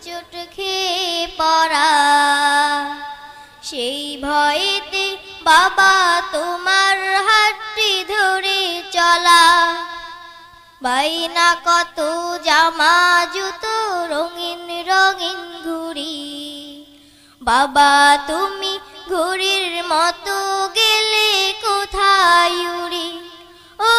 হোঁচট খেয়ে পড়া। সেই ভয়েতে বাবা তোমার হাতটি ধরে চলা। বাইনা কত জামা জুতো রঙিন রঙিন ঘুড়ি। বাবা তুমি ঘুড়ির মতো গেলে কোথায় উড়ি। ও